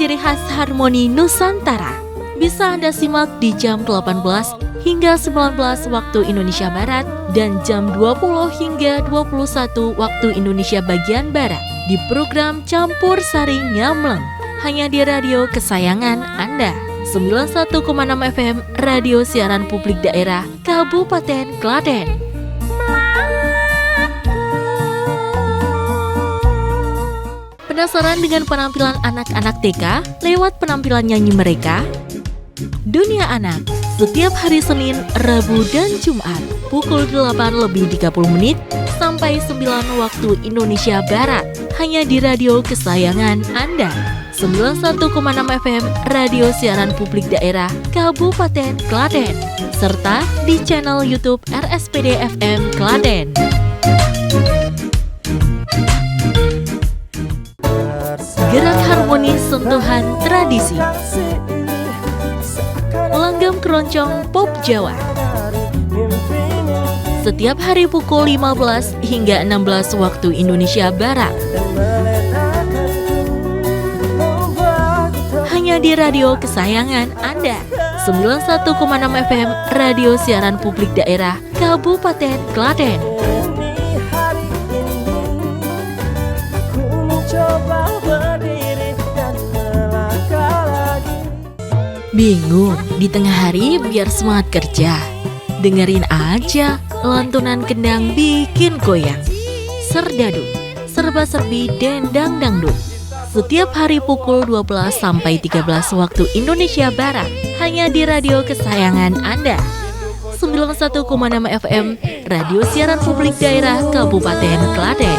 ciri khas harmoni Nusantara. Bisa Anda simak di jam 18 hingga 19 waktu Indonesia Barat dan jam 20 hingga 21 waktu Indonesia bagian Barat di program Campur Sari Nyamleng. Hanya di radio kesayangan Anda. 91,6 FM Radio Siaran Publik Daerah Kabupaten Klaten. Penasaran dengan penampilan anak-anak TK lewat penampilan nyanyi mereka? Dunia Anak, setiap hari Senin, Rabu, dan Jumat, pukul 8:30 sampai 9 waktu Indonesia Barat, hanya di radio kesayangan Anda. 91,6 FM Radio Siaran Publik Daerah Kabupaten Klaten, serta di channel YouTube RSPD FM Klaten. Gerak harmonis sentuhan tradisi, langgam keroncong pop Jawa. Setiap hari pukul 15 hingga 16 waktu Indonesia Barat. Hanya di radio kesayangan Anda. 91,6 FM Radio Siaran Publik Daerah Kabupaten Klaten. Bingung di tengah hari biar semangat kerja? Dengerin aja lantunan kendang bikin goyang. Serdadu, serba-serbi dendang dangdut. Setiap hari pukul 12 sampai 13 waktu Indonesia Barat, hanya di radio kesayangan Anda. 91,6 FM Radio Siaran Publik Daerah Kabupaten Klaten.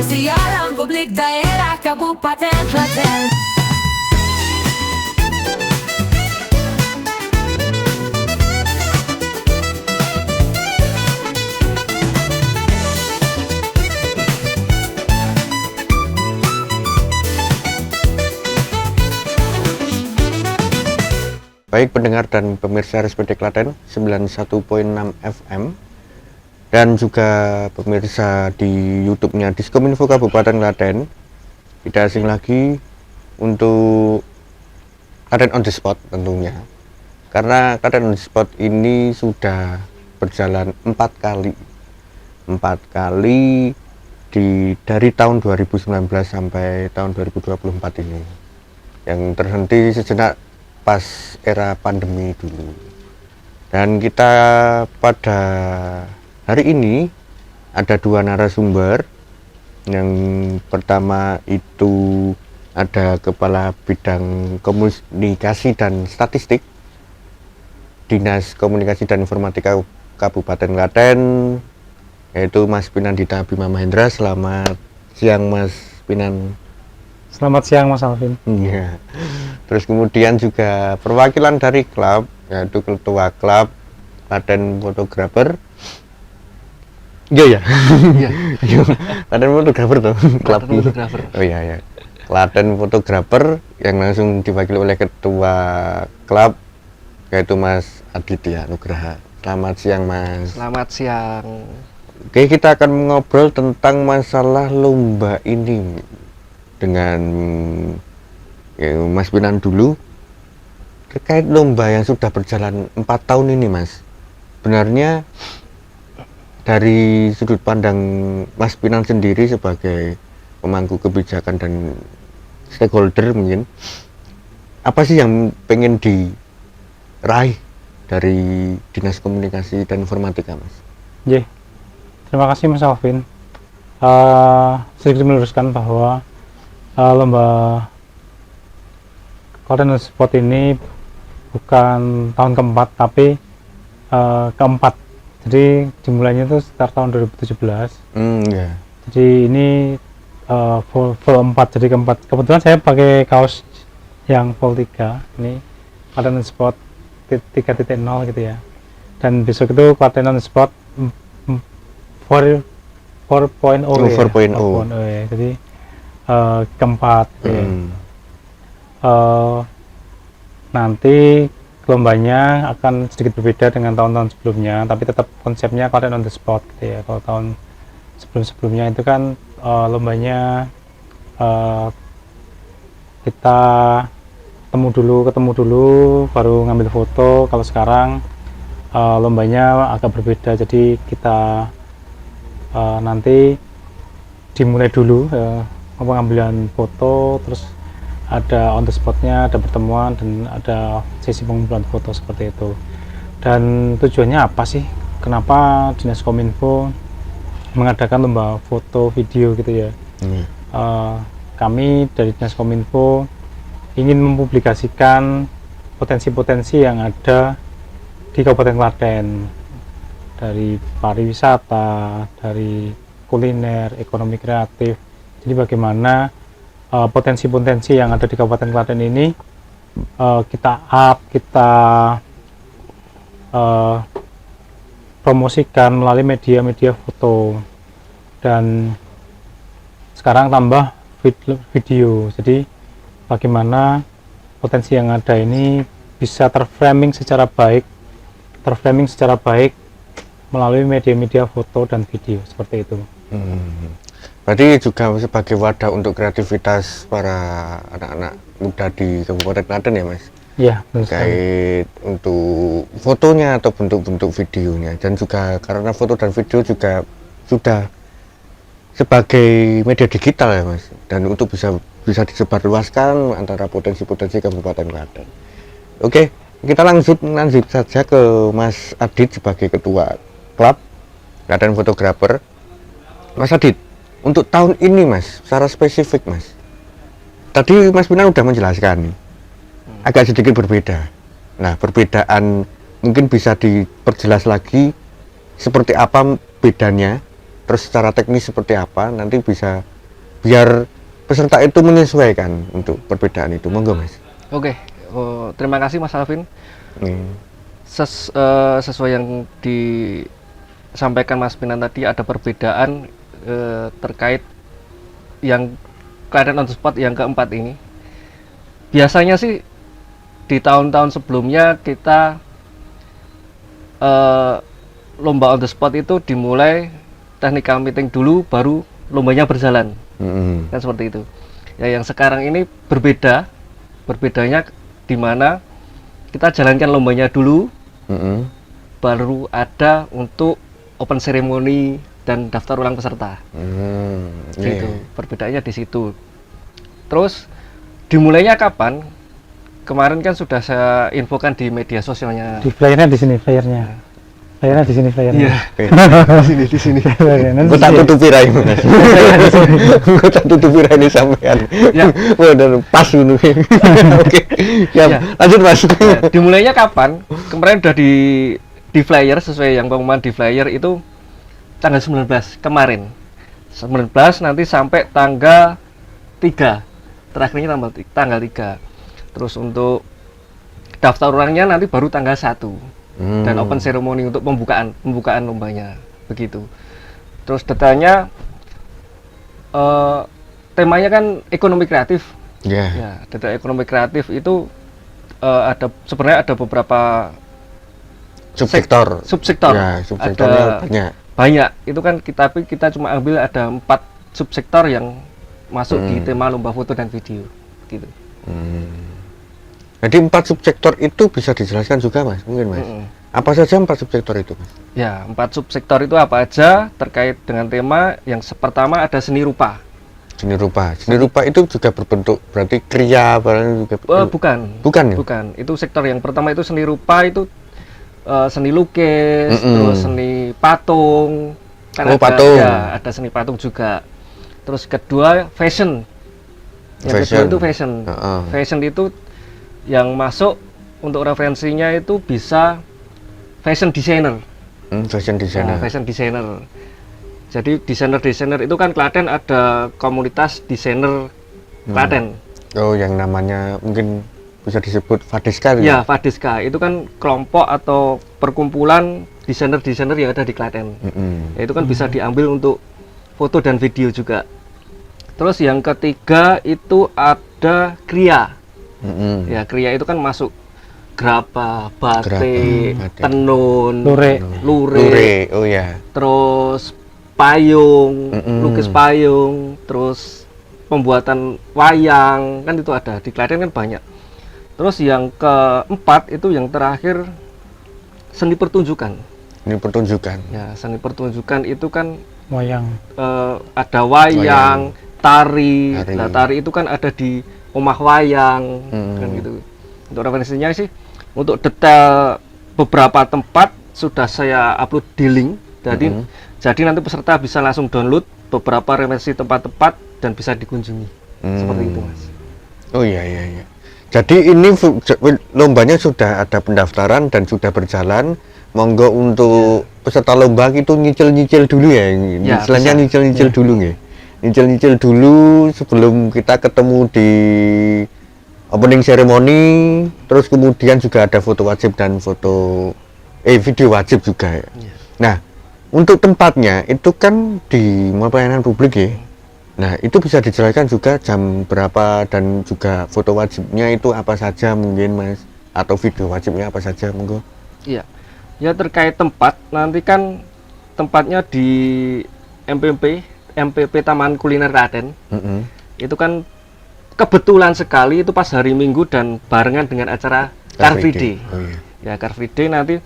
Siaran Publik Daerah Kabupaten Klaten. Baik pendengar dan pemirsa RSPD Klaten 91,6 FM dan juga pemirsa di YouTube-nya Diskominfo Kabupaten Klaten, tidak asing lagi untuk Klaten on the Spot tentunya. Karena Klaten on the Spot ini sudah berjalan 4 kali dari tahun 2019 sampai tahun 2024 ini. Yang terhenti sejenak pas era pandemi dulu. Dan kita pada hari ini ada 2 narasumber. Yang pertama itu ada Kepala Bidang Komunikasi dan Statistik Dinas Komunikasi dan Informatika Kabupaten Klaten, yaitu Mas Pinandita Bima Mahendra. Selamat siang Mas Pinan. Selamat siang Mas Alvin. Iya. Terus kemudian juga perwakilan dari klub, yaitu Ketua Klub Klaten Fotografer. Iya. Klaten Fotografer tuh. Klub Fotografer. Oh iya. Klaten Fotografer yang langsung diwakili oleh Ketua Klub, yaitu Mas Aditya Nugraha. Selamat siang Mas. Selamat siang. Oke, kita akan mengobrol tentang masalah lomba ini dengan Mas Pinan dulu, terkait lomba yang sudah berjalan 4 tahun ini Mas. Sebenarnya dari sudut pandang Mas Pinan sendiri sebagai pemangku kebijakan dan stakeholder mungkin, apa sih yang pengen diraih dari Dinas Komunikasi dan Informatika Mas? Ye, terima kasih Mas Alvin. Sedikit meluruskan bahwa lomba Klaten on the Spot ini bukan tahun keempat tapi keempat. Jadi dimulainya itu sekitar tahun 2017. Yeah. Jadi ini full 4, jadi keempat. Kebetulan saya pakai kaos yang full 3. Ini Klaten on the Spot 3.0 gitu ya. Dan besok itu Klaten on the Spot 4.0 ya. Jadi keempat gitu ya. Nanti lombanya akan sedikit berbeda dengan tahun-tahun sebelumnya, tapi tetap konsepnya Klaten on the spot gitu ya. Kalau tahun sebelum-sebelumnya itu kan lombanya kita ketemu dulu baru ngambil foto. Kalau sekarang lombanya agak berbeda, jadi kita nanti dimulai dulu pengambilan foto, terus ada on the spotnya, ada pertemuan, dan ada sesi pengumpulan foto seperti itu. Dan tujuannya apa sih? Kenapa Dinas Kominfo mengadakan lomba foto video gitu ya? Kami dari Dinas Kominfo ingin mempublikasikan potensi-potensi yang ada di Kabupaten Klaten, dari pariwisata, dari kuliner, ekonomi kreatif. Jadi bagaimana potensi-potensi yang ada di Kabupaten Klaten ini kita promosikan melalui media-media foto, dan sekarang tambah video. Jadi bagaimana potensi yang ada ini bisa terframing secara baik melalui media-media foto dan video seperti itu. Berarti juga sebagai wadah untuk kreativitas para anak-anak muda di Kabupaten Klaten ya Mas? Iya, terkait untuk fotonya atau bentuk-bentuk videonya, dan juga karena foto dan video juga sudah sebagai media digital ya Mas, dan untuk bisa disebarluaskan antara potensi-potensi Kabupaten Klaten. Oke, kita lanjut saja ke Mas Adit sebagai ketua klub Klaten Fotografer. Mas Adit, untuk tahun ini Mas, secara spesifik Mas, tadi Mas Pinan udah menjelaskan agak sedikit berbeda. Nah, perbedaan mungkin bisa diperjelas lagi seperti apa bedanya, terus secara teknis seperti apa, nanti bisa biar peserta itu menyesuaikan untuk perbedaan itu. Monggo Mas. Oke, terima kasih Mas Alvin. Sesuai yang disampaikan Mas Pinan tadi, ada perbedaan terkait yang Klaten on the spot yang keempat ini. Biasanya sih di tahun-tahun sebelumnya kita lomba on the spot itu dimulai technical meeting dulu, baru lombanya berjalan. Kan seperti itu ya. Yang sekarang ini berbedanya di mana kita jalankan lombanya dulu, baru ada untuk open ceremony dan daftar ulang peserta. Gitu. Perbedaannya di situ. Terus dimulainya kapan? Kemarin kan sudah saya infokan di media sosialnya. Di flyernya di sini flyernya. Flyernya di sini flyernya. Iya. Di sini. Gue tak tutupi rai Mas. Gue tak tutupi rai ini sampean. Ya. Udah pas dulu. Oke. Ya, lanjut Mas. Ya, dimulainya kapan? Kemarin udah di flyer, sesuai yang pengumuman di flyer itu tanggal 19 kemarin. 19 nanti sampai tanggal 3. Terakhirnya tanggal 3. Terus untuk daftar ulangnya nanti baru tanggal 1. Dan open ceremony untuk pembukaan lombanya, begitu. Terus detailnya temanya kan ekonomi kreatif. Ya, detail ekonomi kreatif itu sebenarnya ada beberapa subsektor. Ya, subsektornya banyak. Itu kan kita cuma ambil ada 4 subsektor yang masuk di tema lomba foto dan video, gitu. Jadi 4 subsektor itu bisa dijelaskan juga Mas, mungkin Mas. Apa saja 4 subsektor itu Mas? Ya, 4 subsektor itu apa aja terkait dengan tema. Yang pertama ada seni rupa. Seni rupa itu juga berbentuk berarti kriya juga. Bukan ya? Bukan. Itu sektor yang pertama itu seni rupa, itu seni lukis, terus seni patung. Kan patung. Ya, ada seni patung juga. Terus kedua fashion. Yang kedua itu fashion. Fashion itu yang masuk untuk referensinya itu bisa fashion designer. Fashion designer. Nah, fashion designer. Jadi desainer itu kan Klaten ada komunitas desainer Klaten. Oh, yang namanya mungkin bisa disebut Fadiska. Ya, Fadiska itu kan kelompok atau perkumpulan desainer yang ada di Klaten. Ya, itu kan bisa diambil untuk foto dan video juga. Terus yang ketiga itu ada kriya. Ya, kriya itu kan masuk gerabah, batik, batik. tenun, Lurik. lurik, Oh ya. terus payung, Mm-mm. lukis payung, terus pembuatan wayang, kan itu ada di Klaten kan banyak. Terus yang keempat itu yang terakhir seni pertunjukan. Ini pertunjukan. Ya, seni pertunjukan itu kan Wayang. ada wayang, tari. Tari. Nah, tari itu kan ada di omah wayang, Hmm. kan gitu. Untuk referensinya sih, untuk detail beberapa tempat sudah saya upload di link. Jadi nanti peserta bisa langsung download beberapa referensi tempat-tempat dan bisa dikunjungi. Seperti itu, Mas. Oh iya iya iya. Jadi ini lombanya sudah ada pendaftaran dan sudah berjalan. Monggo untuk peserta lomba itu nyicil-nyicil dulu ya. Ya, Istilahnya bisa. nyicil-nyicil dulu nggih. Nyicil-nyicil dulu sebelum kita ketemu di opening ceremony, terus kemudian juga ada foto wajib dan video wajib juga ya. Nah, untuk tempatnya itu kan di Mall Pelayanan Publik ya. Nah, itu bisa dijelaskan juga jam berapa dan juga foto wajibnya itu apa saja mungkin Mas, atau video wajibnya apa saja monggo. Iya. Ya terkait tempat, nanti kan tempatnya di MPP Taman Kuliner Klaten. Itu kan kebetulan sekali itu pas hari Minggu dan barengan dengan acara Car Free Day. Oh iya. Ya, Car Free Day nanti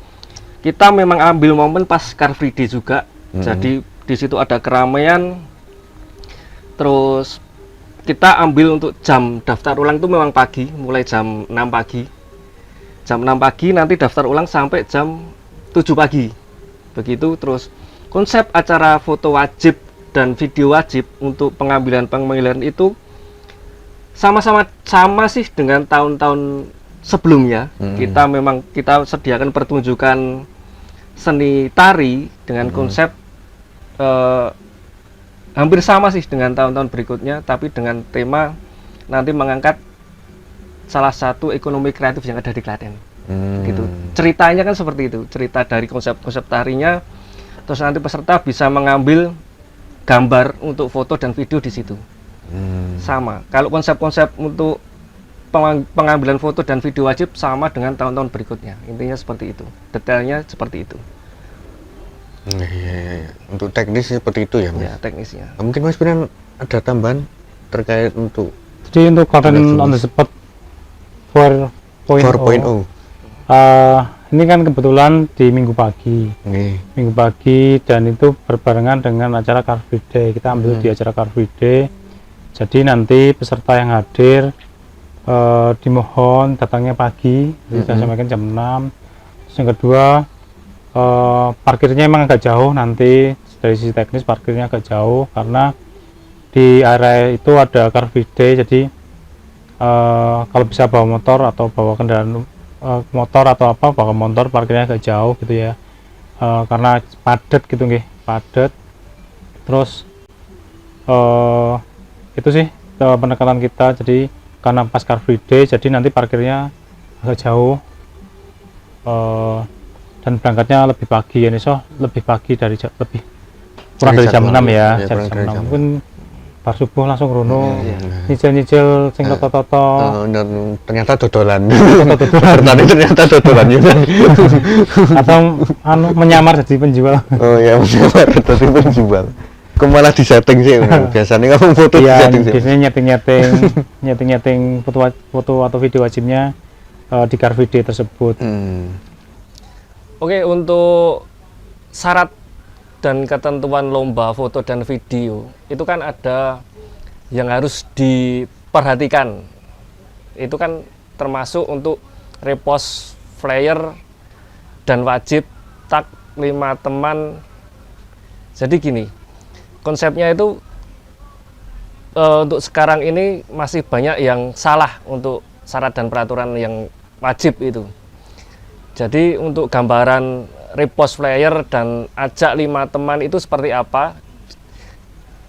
kita memang ambil momen pas Car Free Day juga. Jadi di situ ada keramaian. Terus kita ambil untuk jam daftar ulang itu memang pagi, mulai jam 6 pagi. Jam 6 pagi nanti daftar ulang sampai jam 7 pagi. Begitu. Terus konsep acara foto wajib dan video wajib untuk pemanggilan itu sama sih dengan tahun-tahun sebelumnya. Kita sediakan pertunjukan seni tari dengan konsep hampir sama sih dengan tahun-tahun berikutnya, tapi dengan tema nanti mengangkat salah satu ekonomi kreatif yang ada di Klaten. Gitu. Ceritanya kan seperti itu, cerita dari konsep-konsep tarinya, terus nanti peserta bisa mengambil gambar untuk foto dan video di situ. Sama. Kalau konsep-konsep untuk pengambilan foto dan video wajib sama dengan tahun-tahun berikutnya. Intinya seperti itu. Detailnya seperti itu. Iya. Untuk teknis seperti itu ya Mas. Ya, teknisnya. Mungkin Mas Pinan ada tambahan terkait untuk Jadi untuk Klaten on the spot 4.0. 4.0. Ini kan kebetulan di minggu pagi. Minggu pagi dan itu berbarengan dengan acara Car Free Day. Kita ambil di acara Car Free Day. Jadi nanti peserta yang hadir dimohon datangnya pagi. Kita sampaikan jam 6. Terus yang kedua, parkirnya emang agak jauh nanti, dari sisi teknis parkirnya agak jauh karena di area itu ada Car Free Day. Jadi kalau bisa bawa motor atau bawa kendaraan motor atau apa, bawa motor, parkirnya agak jauh gitu ya, karena padat gitu nggih, padat. Terus itu sih pendekatan kita. Jadi karena pas Car Free Day, jadi nanti parkirnya agak jauh, dan berangkatnya lebih pagi ya, lebih pagi dari lebih kurang dari jam 6 ya, jam 6 mungkin pas subuh langsung rono nyicil sing toto-toto. Ternyata dodolan. Ternyata dodolan juga. Atau menyamar jadi penjual. Oh ya, menyamar jadi penjual. Kok malah disetting sih? Biasanya kamu foto ya, disetting sih. biasanya nyeting foto atau video wajibnya di Car Free Day tersebut. Oke, untuk syarat dan ketentuan lomba foto dan video itu kan ada yang harus diperhatikan. Itu kan termasuk untuk repost flyer dan wajib tag 5 teman. Jadi gini, konsepnya itu untuk sekarang ini masih banyak yang salah untuk syarat dan peraturan yang wajib itu. Jadi untuk gambaran repost flyer dan ajak 5 teman itu seperti apa.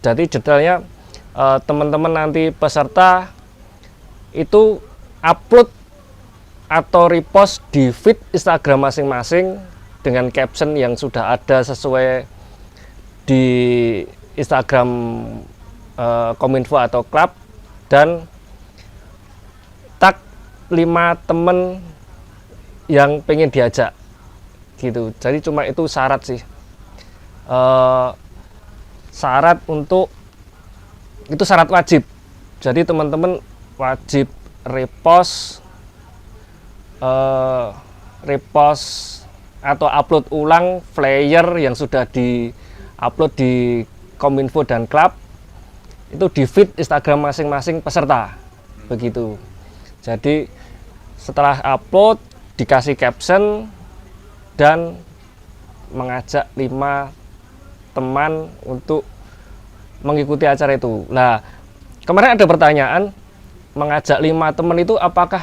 Jadi detailnya teman-teman nanti peserta itu upload atau repost di feed Instagram masing-masing dengan caption yang sudah ada sesuai di Instagram Kominfo atau klub, dan tag 5 teman yang pengen diajak gitu. Jadi cuma itu syarat sih. Syarat untuk itu syarat wajib. Jadi teman-teman wajib repost atau upload ulang flyer yang sudah di-upload di Kominfo dan klub itu di feed Instagram masing-masing peserta begitu. Jadi setelah upload dikasih caption dan mengajak 5 teman untuk mengikuti acara itu. Nah, kemarin ada pertanyaan, mengajak 5 teman itu apakah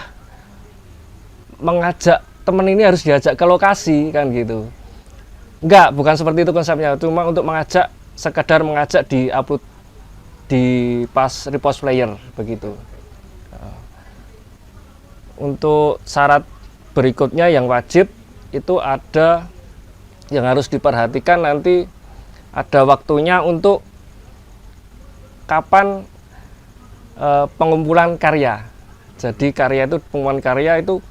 mengajak teman ini harus diajak ke lokasi kan gitu? Enggak, bukan seperti itu konsepnya. Cuma untuk mengajak, sekedar mengajak di upload di pas repost flyer begitu. Untuk syarat berikutnya yang wajib itu ada yang harus diperhatikan, nanti ada waktunya untuk kapan pengumpulan karya. Jadi karya itu, pengumpulan karya itu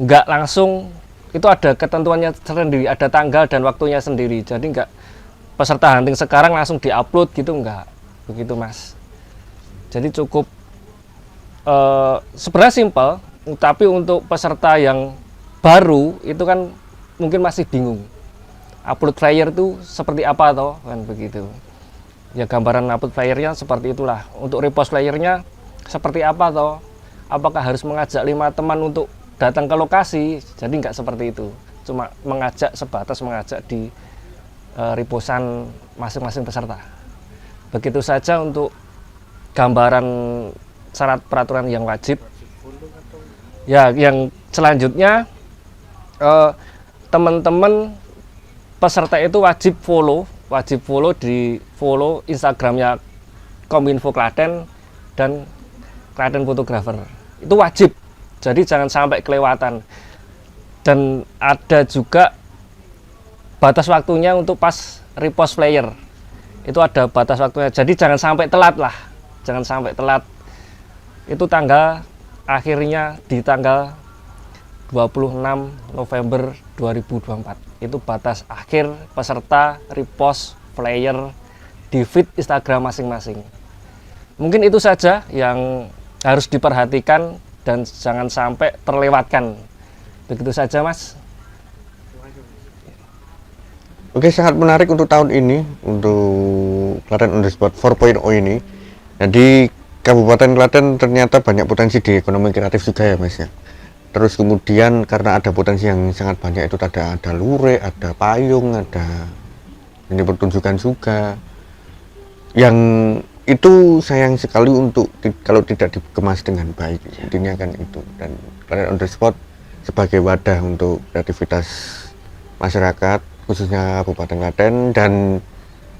enggak langsung, itu ada ketentuannya sendiri, ada tanggal dan waktunya sendiri. Jadi enggak peserta hunting sekarang langsung diupload gitu, enggak begitu Mas. Jadi cukup sebenarnya simpel, tapi untuk peserta yang baru itu kan mungkin masih bingung. Upload flyer itu seperti apa toh kan begitu. Ya gambaran upload flyernya seperti itulah. Untuk repost flyernya seperti apa toh? Apakah harus mengajak 5 teman untuk datang ke lokasi? Jadi nggak seperti itu. Cuma mengajak, sebatas mengajak di repostan masing-masing peserta. Begitu saja untuk gambaran syarat peraturan yang wajib. Ya, yang selanjutnya teman-teman peserta itu wajib follow di follow Instagramnya Kominfo Klaten dan Klaten Fotografer. Itu wajib, jadi jangan sampai kelewatan. Dan ada juga batas waktunya untuk pas repost flyer. Itu ada batas waktunya, jadi jangan sampai telat lah, jangan sampai telat. Itu tanggal akhirnya di tanggal 26 November 2024. Itu batas akhir peserta repost flyer di feed Instagram masing-masing. Mungkin itu saja yang harus diperhatikan dan jangan sampai terlewatkan. Begitu saja Mas. Oke, sangat menarik untuk tahun ini, untuk Klaten on the spot 4.0 ini. Jadi Kabupaten Klaten ternyata banyak potensi di ekonomi kreatif juga ya Mas ya. Terus kemudian karena ada potensi yang sangat banyak, itu ada lurik, ada payung, ada ini pertunjukan juga. Yang itu sayang sekali untuk kalau tidak dikemas dengan baik. Intinya kan itu. Dan Klaten on the spot sebagai wadah untuk kreativitas masyarakat, khususnya Kabupaten Klaten dan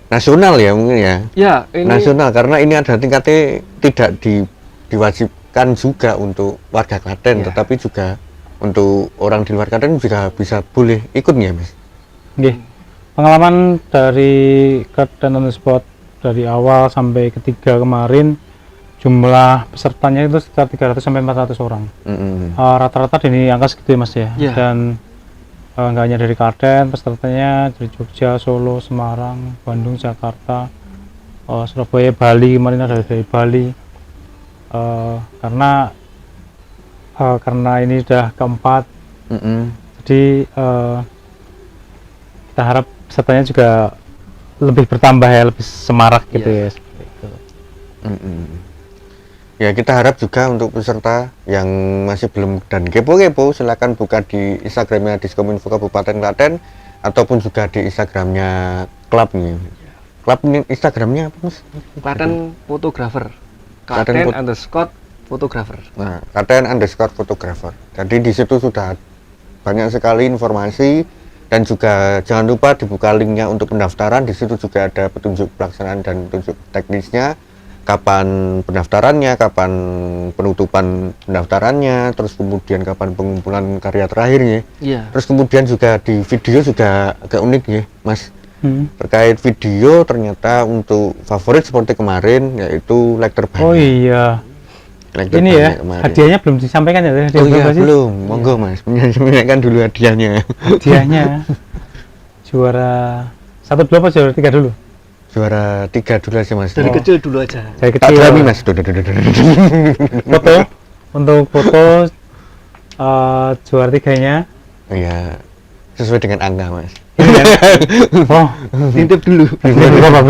nasional ya mungkin ya. Ya, ini Nasional, karena ini ada tingkatnya, tidak diwajibkan juga untuk warga Klaten, Ya. tetapi juga untuk orang di luar Klaten juga bisa boleh ikut ya Mas. Nggih. Pengalaman dari Klaten on the spot dari awal sampai ketiga kemarin, jumlah pesertanya itu sekitar 300 sampai 400 orang. Rata-rata di angka segitu ya Mas ya. Ya. Dan nggak hanya dari Klaten, pesertanya dari Jogja, Solo, Semarang, Bandung, Jakarta, Surabaya, Bali, kemarin ada dari Bali. Karena ini sudah keempat, jadi kita harap pesertanya juga lebih bertambah ya, lebih semarak gitu ya. Seperti itu. Ya, kita harap juga untuk peserta yang masih belum dan kepo-kepo, silakan buka di Instagramnya Diskominfo Kabupaten Klaten ataupun juga di Instagramnya klub nih. Klub ini Instagramnya apa Mas? Klaten Fotografer. Klaten _Fotografer. Nah, Klaten_Fotografer. Jadi di situ sudah banyak sekali informasi dan juga jangan lupa dibuka linknya untuk pendaftaran. Di situ juga ada petunjuk pelaksanaan dan petunjuk teknisnya. Kapan pendaftarannya, kapan penutupan pendaftarannya, terus kemudian kapan pengumpulan karya terakhirnya. Iya. Terus kemudian juga di video juga agak unik ya Mas. Terkait video ternyata untuk favorit seperti kemarin yaitu leg terbanyak. Oh iya, Kolektor Ini ya, banyak kemarin. hadiahnya belum disampaikan ya? Hadiah Oh iya, berapa sih? belum. Monggo Mas, menyampaikan dulu hadiahnya. Hadiahnya juara 1 dulu apa juara 3 dulu? Juara 3 dulu aja Mas. Dari Oh. kecil dulu aja. Saya Tak kecil. berani Mas. Foto untuk foto juara 3-nya. Iya, sesuai dengan angka Mas. Ini ya. Oh, Intip dulu. berapa?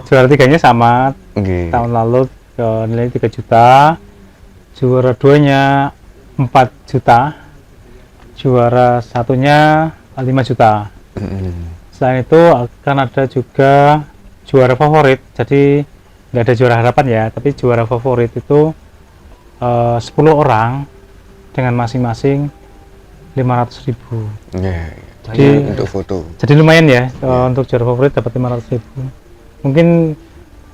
Juara 3-nya sama Oke. tahun lalu nilai 3 juta. Juara 2-nya 4 juta. Juara 1-nya 5 juta. Selain itu akan ada juga juara favorit. Jadi nggak ada juara harapan ya, tapi juara favorit itu 10 orang dengan masing-masing 500.000. Iya, Jadi- untuk foto. Jadi lumayan ya, untuk juara favorit dapat 500.000. Mungkin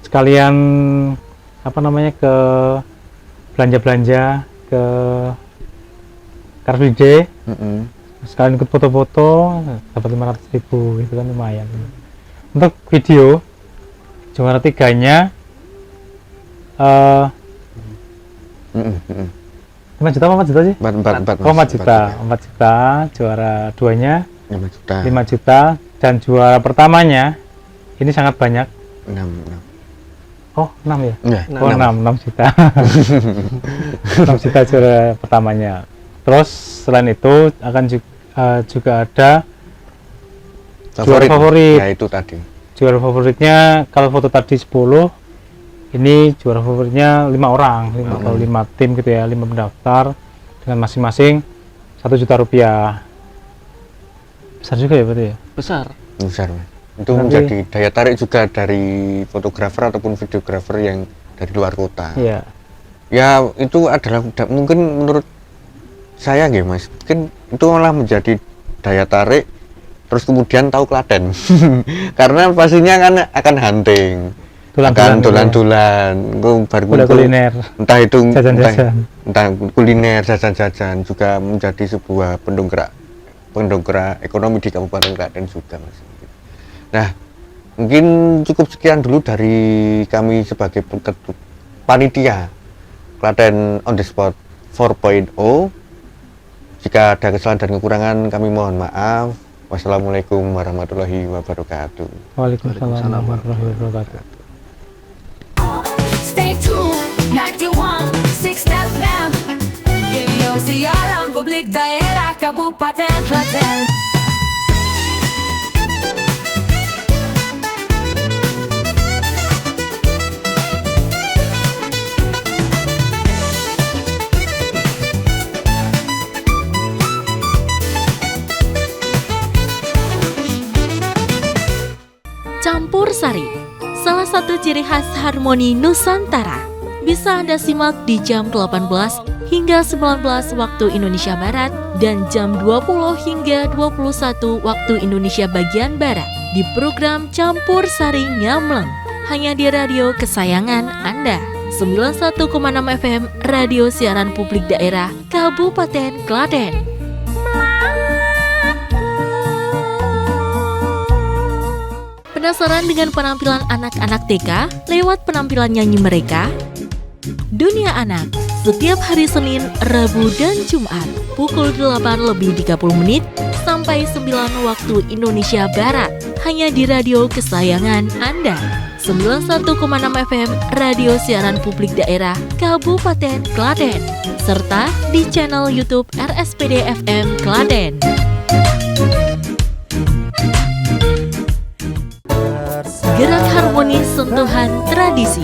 sekalian ke belanja-belanja ke Car Free Day, sekalian ikut foto-foto dapat 500.000, itu kan lumayan. Untuk video juara 3-nya 5 juta apa 4 juta sih? 4 Oh, 4 juta. Juara 2-nya 5 juta. 5 juta dan juara pertamanya ini sangat banyak. 6. Oh, 6 ya? Ya, Oh, 6 juta. 6 juta juara pertamanya. Terus selain itu akan juga ada juara favorit. Ya itu tadi. Juara favoritnya kalau foto tadi 10, ini juara favoritnya 5 orang, 5 tim gitu ya, 5 pendaftar dengan masing-masing 1 juta rupiah. Besar juga ya berarti ya? Besar. Besar Mas. Itu Nanti- menjadi daya tarik juga dari fotografer ataupun videografer yang dari luar kota. Iya. Ya itu adalah mungkin menurut saya nggih Mas, mungkin itu malah menjadi daya tarik terus kemudian tahu Klaten. Karena pastinya kan akan hunting, akan dolan-dolan, baru Udah kumpul. kuliner. Entah itu Jajan-jajan. entah kuliner, jajan-jajan juga menjadi sebuah pendongkrak ekonomi di Kabupaten Klaten juga Mas. Nah, mungkin cukup sekian dulu dari kami sebagai panitia Klaten on the spot 4.0. Jika ada kesalahan dan kekurangan kami mohon maaf. Wassalamualaikum warahmatullahi wabarakatuh. Waalaikumsalam warahmatullahi wabarakatuh. Stay tuned, 91.6 FM. Ini siaran publik daerah Kabupaten Klaten. Campur Sari, salah satu ciri khas harmoni Nusantara. Bisa Anda simak di jam 18 hingga 19 waktu Indonesia Barat dan jam 20 hingga 21 waktu Indonesia bagian Barat di program Campur Sari Nyamleng, hanya di radio kesayangan Anda. 91,6 FM Radio Siaran Publik Daerah Kabupaten Klaten. Penasaran dengan penampilan anak-anak TK lewat penampilan nyanyi mereka? Dunia Anak, setiap hari Senin, Rabu, dan Jumat, pukul 8:30 sampai 9 waktu Indonesia Barat, hanya di radio kesayangan Anda. 91,6 FM Radio Siaran Publik Daerah Kabupaten Klaten, serta di channel YouTube RSPD FM Klaten. Gerak harmonis sentuhan tradisi,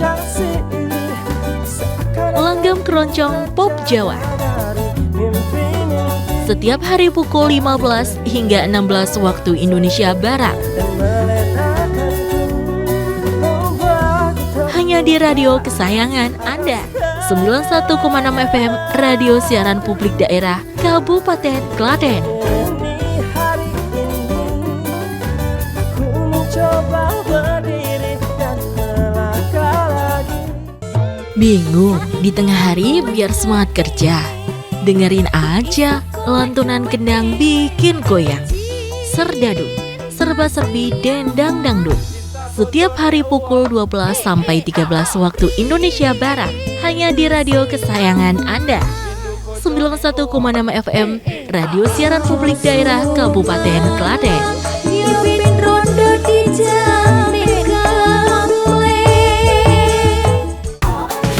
langgam keroncong pop Jawa. Setiap hari pukul 15 hingga 16 waktu Indonesia Barat, hanya di radio kesayangan Anda. 91,6 FM Radio Siaran Publik Daerah Kabupaten Klaten. Bingung di tengah hari biar semangat kerja? Dengerin aja lantunan kendang bikin goyang. Serdadu, serba-serbi dendang dangdut. setiap hari pukul 12 sampai 13 waktu Indonesia Barat, hanya di radio kesayangan Anda. 91,6 FM, Radio Siaran Publik Daerah Kabupaten Klaten. Pimpin rondo di Jamaica.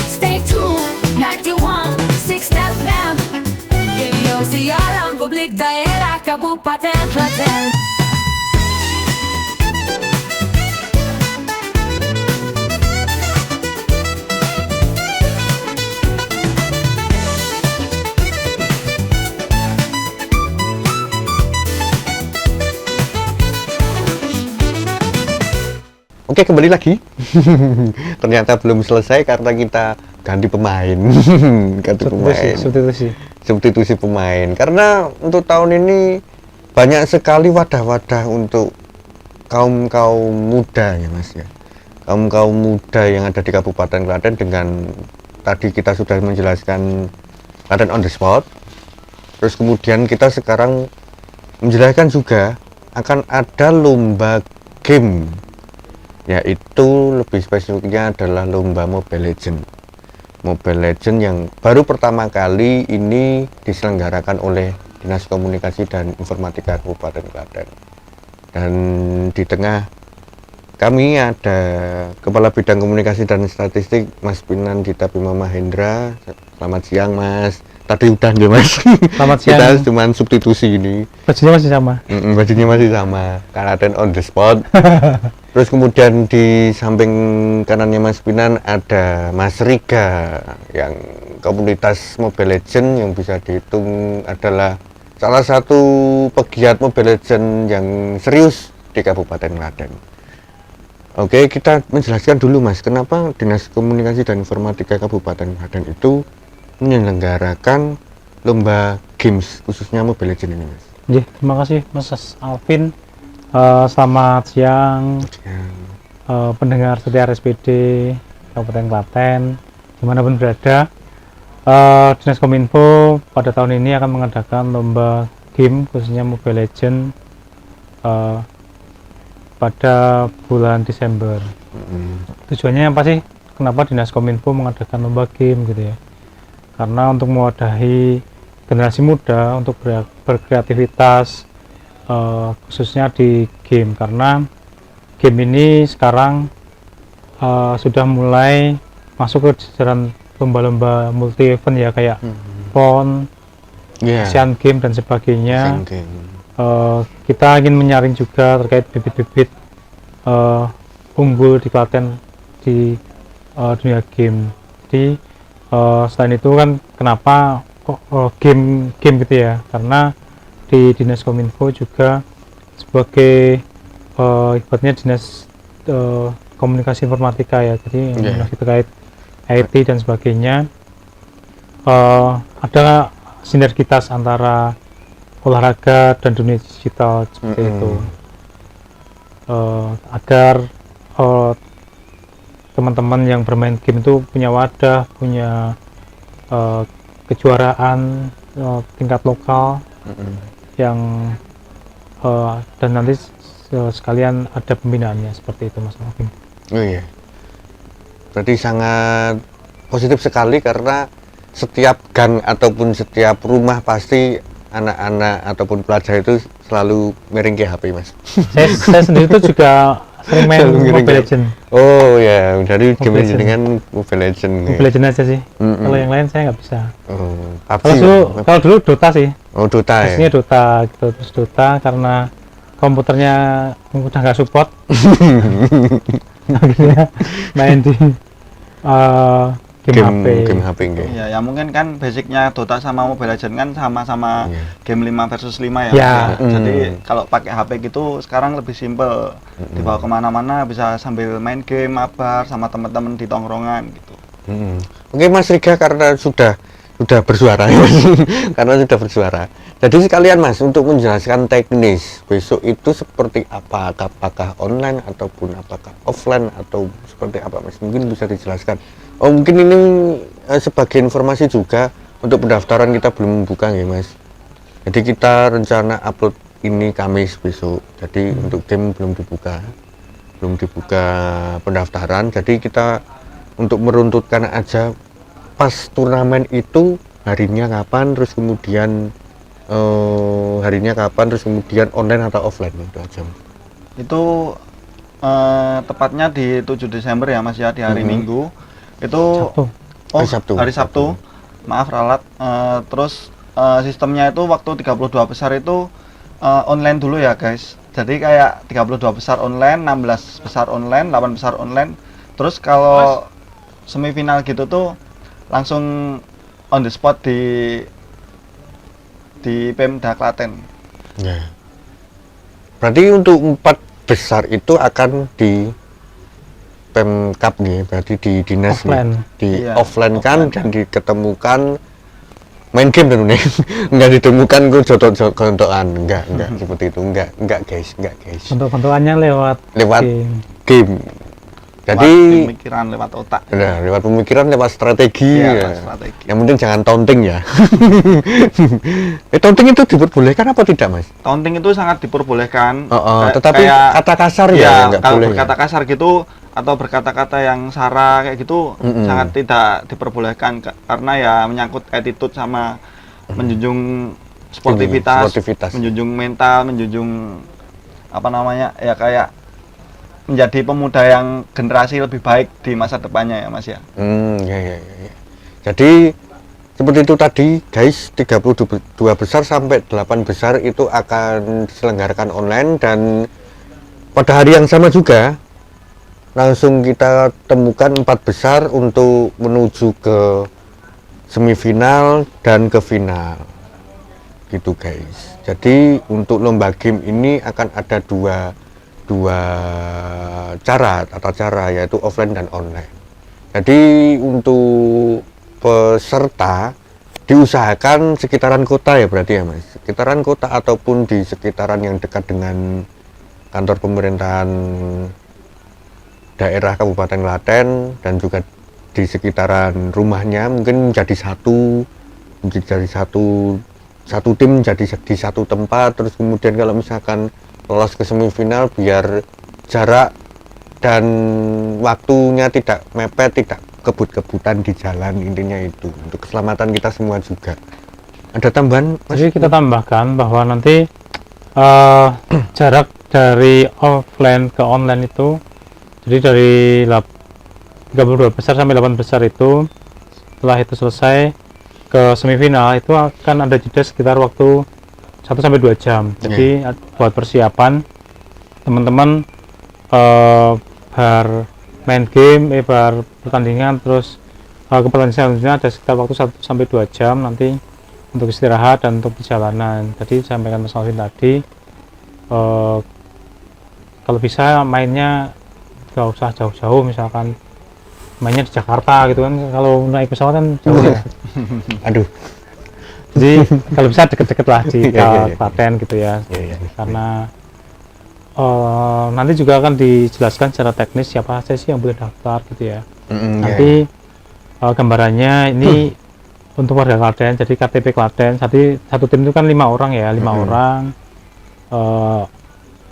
Stay tuned, 91.6 FM. Radio Siaran Publik Daerah Kabupaten Klaten. Oke, kembali lagi. Ternyata belum selesai karena kita ganti pemain. Ganti pemain. Substitusi pemain. Karena untuk tahun ini banyak sekali wadah-wadah untuk kaum muda ya Mas ya. Kaum muda yang ada di Kabupaten Klaten, dengan tadi kita sudah menjelaskan Klaten on the spot. Terus kemudian kita sekarang menjelaskan juga akan ada lomba game, yaitu lebih spesifiknya adalah lomba Mobile Legend. Mobile Legend yang baru pertama kali ini diselenggarakan oleh Dinas Komunikasi dan Informatika Kabupaten Klaten. Dan di tengah kami ada Kepala Bidang Komunikasi dan Statistik Mas Pinandita Bima Mahendra. Selamat siang Mas. Tadi udah ya Mas. Selamat siang. Kita cuma substitusi ini. Bajunya masih sama. Bajunya masih sama. Klaten on the spot. Terus kemudian di samping kanannya Mas Pinan ada Mas Riga, yang komunitas Mobile Legend yang bisa dihitung adalah salah satu pegiat Mobile Legend yang serius di Kabupaten Klaten. Oke, kita menjelaskan dulu Mas, kenapa Dinas Komunikasi dan Informatika Kabupaten Klaten itu menyelenggarakan lomba games khususnya Mobile Legend ini Mas. Terima kasih Mas Alvin. Selamat siang pendengar setia RSPD Kabupaten Klaten dimanapun berada. Dinas Kominfo pada tahun ini akan mengadakan lomba game khususnya Mobile Legend pada bulan Desember. Tujuannya apa sih? Kenapa Dinas Kominfo mengadakan lomba game gitu ya? Karena untuk mewadahi generasi muda untuk berkreativitas, khususnya di game, karena game ini sekarang sudah mulai masuk ke jajaran lomba-lomba multi event ya, kayak PON, Asian Game dan sebagainya. Kita ingin menyaring juga terkait bibit-bibit unggul di Klaten di dunia game. Jadi selain itu kan kenapa kok game gitu ya, karena di Dinas Kominfo juga sebagai ibaratnya Dinas Komunikasi Informatika ya, jadi masih terkait IT dan sebagainya. Ada sinergitas antara olahraga dan dunia digital seperti itu, agar teman-teman yang bermain game itu punya wadah, punya kejuaraan tingkat lokal yang dan nanti sekalian ada pembinaannya seperti itu Mas Alvin. Oh iya, berarti sangat positif sekali karena setiap gang ataupun setiap rumah pasti anak-anak ataupun pelajar itu selalu miring ke HP Mas. Saya sendiri itu juga sering main Mobile Legend. Oh ya, dari game dengan Mobile Legend. Mobile Legend aja sih. Kalau yang lain saya nggak bisa. Kalau dulu Dota sih. Oh Dota ya. Pastinya Dota gitu. Terus Dota karena komputernya udah nggak support. Akhirnya main di game HP. Ya, ya mungkin kan basicnya Dota sama Mobile Legends kan sama-sama game 5 versus 5 ya. Jadi kalau pakai HP gitu sekarang lebih simple, dibawa kemana-mana bisa sambil main game, mabar sama teman-teman di tongkrongan gitu. Oke Mas Riga, karena sudah bersuara ya Mas. Karena sudah bersuara. Jadi sekalian Mas, untuk menjelaskan teknis besok itu seperti apa, apakah online ataupun apakah offline atau seperti apa Mas, mungkin bisa dijelaskan. Oh mungkin ini sebagai informasi juga untuk pendaftaran kita belum membuka ya Mas. Jadi kita rencana upload ini Kamis besok. Jadi untuk game belum dibuka. belum dibuka pendaftaran. Jadi kita untuk meruntutkan aja pas turnamen itu harinya kapan, terus kemudian online atau offline itu aja. Itu tepatnya di 7 Desember ya Mas ya, di hari Minggu. Itu Sabtu. Hari Sabtu. Maaf ralat. Terus sistemnya itu waktu 32 besar itu online dulu ya guys. Jadi kayak 32 besar online, 16 besar online, 8 besar online. Terus kalau semifinal gitu tuh langsung on the spot di Pemda Klaten. Ya. Berarti untuk 4 besar itu akan di Pemkap nih, berarti di dinas Offline. nih, Iya, offline kan offline. dan diketemukan main game tentunya. Enggak ditemukan gue jodoh-jodohan, enggak seperti itu, enggak guys. Bentuk-bentukannya lewat Lewat game. game. Jadi pemikiran lewat otak. nah, lewat pemikiran, lewat strategi. Iya, Ya. lewat strategi. Yang penting jangan taunting ya. Taunting itu diperbolehkan apa tidak, Mas? Taunting itu sangat diperbolehkan. Tetapi kata kasar ya enggak kalau boleh. berkata kasar gitu atau berkata-kata yang sara kayak gitu sangat tidak diperbolehkan karena ya menyangkut attitude sama menjunjung sportivitas, menjunjung mental, menjunjung apa namanya ya kayak menjadi pemuda yang generasi lebih baik di masa depannya ya Mas ya. Ya. Jadi seperti itu tadi guys, 32 besar sampai 8 besar itu akan diselenggarakan online dan pada hari yang sama juga langsung kita temukan 4 besar untuk menuju ke semifinal dan ke final gitu guys. Jadi untuk lomba game ini akan ada dua tata cara yaitu offline dan online. Jadi untuk peserta diusahakan sekitaran kota ya berarti ya Mas, sekitaran kota ataupun di sekitaran yang dekat dengan kantor pemerintahan daerah Kabupaten Klaten dan juga di sekitaran rumahnya mungkin menjadi satu tim jadi di satu tempat. Terus kemudian kalau misalkan lolos ke semifinal biar jarak dan waktunya tidak mepet, tidak kebut-kebutan di jalan, intinya itu untuk keselamatan kita semua juga. Ada tambahan Mas? Jadi kita tambahkan bahwa nanti jarak dari offline ke online itu, jadi dari 32 besar sampai 8 besar itu, setelah itu selesai ke semifinal itu akan ada jeda sekitar waktu 1-2 jam. Jadi buat persiapan teman-teman bar main game, bar pertandingan, terus ke pertandingan selanjutnya ada sekitar waktu 1-2 jam nanti untuk istirahat dan untuk perjalanan. Tadi sampaikan Mas Alvin tadi, kalau bisa mainnya gak usah jauh-jauh, misalkan mainnya di Jakarta gitu kan, kalau naik pesawat kan jauh ya. Aduh. Jadi kalau bisa deket-deket lah di Klaten gitu ya. Karena nanti juga akan dijelaskan secara teknis siapa saja sih yang boleh daftar gitu ya. Nanti gambarannya ini untuk warga Klaten, jadi KTP Klaten, satu tim itu kan 5 orang ya, 5 orang.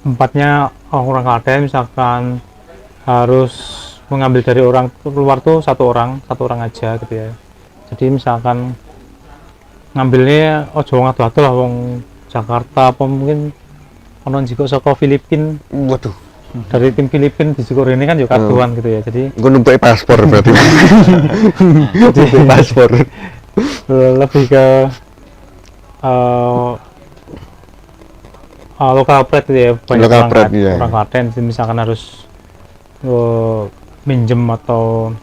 4-nya orang Klaten, misalkan harus mengambil dari orang luar tuh satu orang aja gitu ya. Jadi misalkan ngambilnya ojo wong adu-adu lah, wong Jakarta apa mungkin ono juga saka Filipina. Waduh. Dari tim Filipina di Cikor ini kan juga kaduan gitu ya. Jadi gue numpuk paspor berarti. Numpuk paspor. Lebih ke lokal pride gitu ya, banyak Local orang pride, iya. orang Klaten. Jadi misalkan harus minjem atau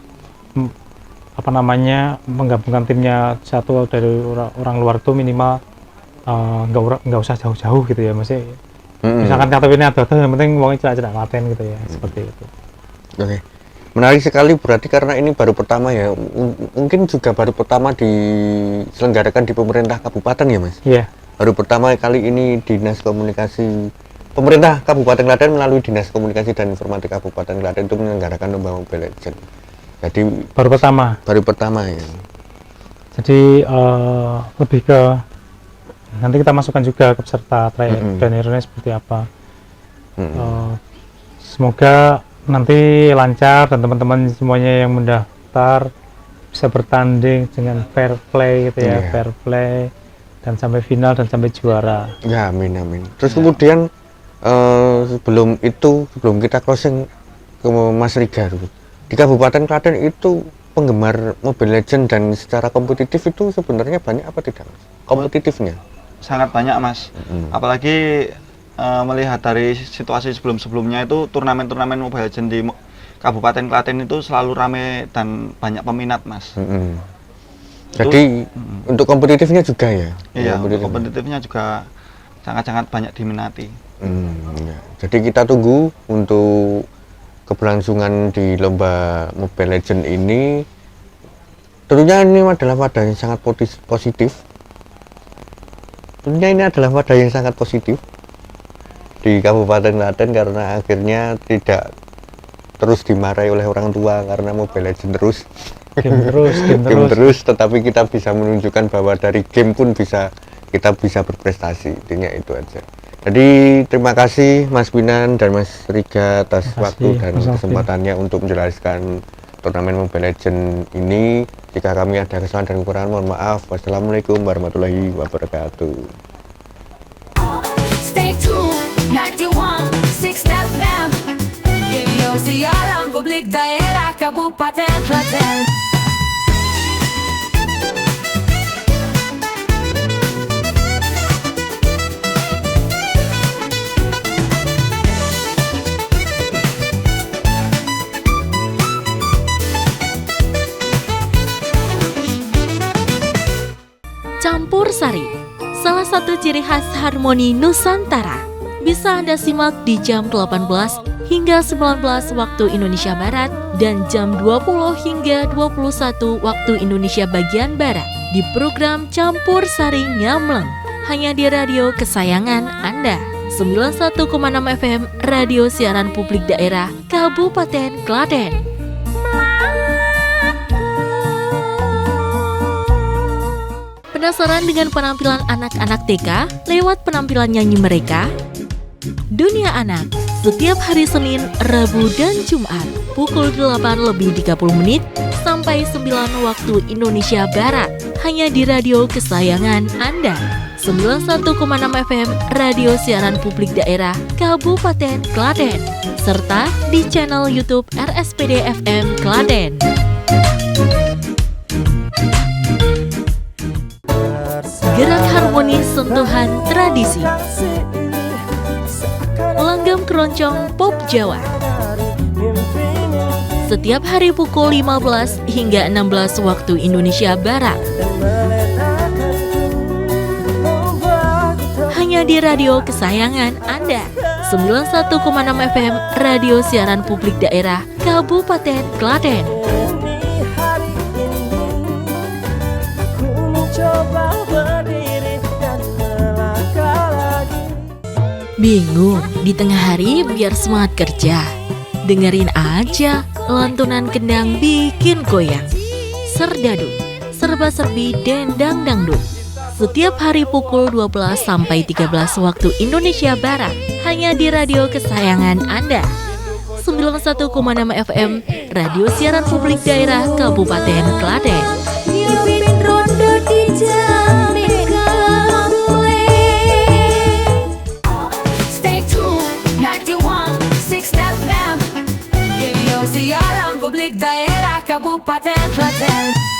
apa namanya menggabungkan timnya satu dari orang luar itu minimal nggak usah jauh-jauh gitu ya, masih misalkan KTP ini ada yang penting uangnya cedak Klaten gitu ya, seperti itu. Oke. Menarik sekali, berarti karena ini baru pertama ya, mungkin juga baru pertama diselenggarakan di pemerintah kabupaten ya Mas? Iya. Baru pertama kali ini Dinas Komunikasi Pemerintah Kabupaten Klaten melalui Dinas Komunikasi dan Informatika Kabupaten Klaten itu menyelenggarakan lomba Mobile Legends. Jadi Baru pertama ya. Jadi lebih ke nanti kita masukkan juga ke peserta trial dan errornya seperti apa. semoga nanti lancar dan teman-teman semuanya yang mendaftar bisa bertanding dengan fair play gitu ya, fair play dan sampai final dan sampai juara. Ya, amin amin. Terus kemudian sebelum kita closing ke Mas Riga dulu. Di Kabupaten Klaten itu penggemar Mobile Legends dan secara kompetitif itu sebenarnya banyak apa tidak, Mas? Kompetitifnya? Sangat banyak, Mas. Apalagi melihat dari situasi sebelum-sebelumnya itu turnamen-turnamen Mobile Legends di Kabupaten Klaten itu selalu rame dan banyak peminat, Mas. Jadi untuk kompetitifnya juga ya? Iya, untuk kompetitifnya juga sangat-sangat banyak diminati. Ya. Jadi kita tunggu untuk keberlangsungan di lomba Mobile Legends ini. Tentunya ini adalah wadah yang sangat positif. Tentunya ini adalah wadah yang sangat positif di Kabupaten Klaten karena akhirnya tidak terus dimarahi oleh orang tua karena Mobile Legends terus. Game terus, tetapi kita bisa menunjukkan bahwa dari game pun kita bisa berprestasi. Intinya itu aja. Jadi terima kasih Mas Winan dan Mas Riga atas waktu dan kesempatannya untuk menjelaskan turnamen Mobile Legends ini. Jika kami ada kesalahan dan kekurangan, mohon maaf. Wassalamualaikum warahmatullahi wabarakatuh. Stay tuned, 91.6 FM. Radio Siaran Publik Daerah Kabupaten Klaten. Campur Sari, salah satu ciri khas harmoni Nusantara. Bisa Anda simak di jam 18 hingga 19 waktu Indonesia Barat dan jam 20 hingga 21 waktu Indonesia bagian Barat di program Campur Sari Nyamleng, hanya di radio kesayangan Anda. 91,6 FM Radio Siaran Publik Daerah Kabupaten Klaten. Penasaran dengan penampilan anak-anak TK lewat penampilan nyanyi mereka? Dunia Anak, setiap hari Senin, Rabu, dan Jumat, pukul 8:30 sampai 9 waktu Indonesia Barat, hanya di radio kesayangan Anda. 91,6 FM Radio Siaran Publik Daerah Kabupaten Klaten, serta di channel YouTube RSPD FM Klaten. Gerak harmonis sentuhan tradisi, langgam keroncong pop Jawa. Setiap hari pukul 15 hingga 16 waktu Indonesia Barat, hanya di radio kesayangan Anda. 91,6 FM Radio Siaran Publik Daerah Kabupaten Klaten. Bingung di tengah hari biar semangat kerja? Dengerin aja lantunan kendang bikin goyang. Serdadu, serba-serbi dendang dangdut. Setiap hari pukul 12 sampai 13 waktu Indonesia Barat, hanya di radio kesayangan Anda. 91,6 FM Radio Siaran Publik Daerah Kabupaten Klaten. Pimpin rondo di Jamaica. Stay tuned, 91.6 FM. Radio Siaran Publik Daerah Kabupaten Klaten.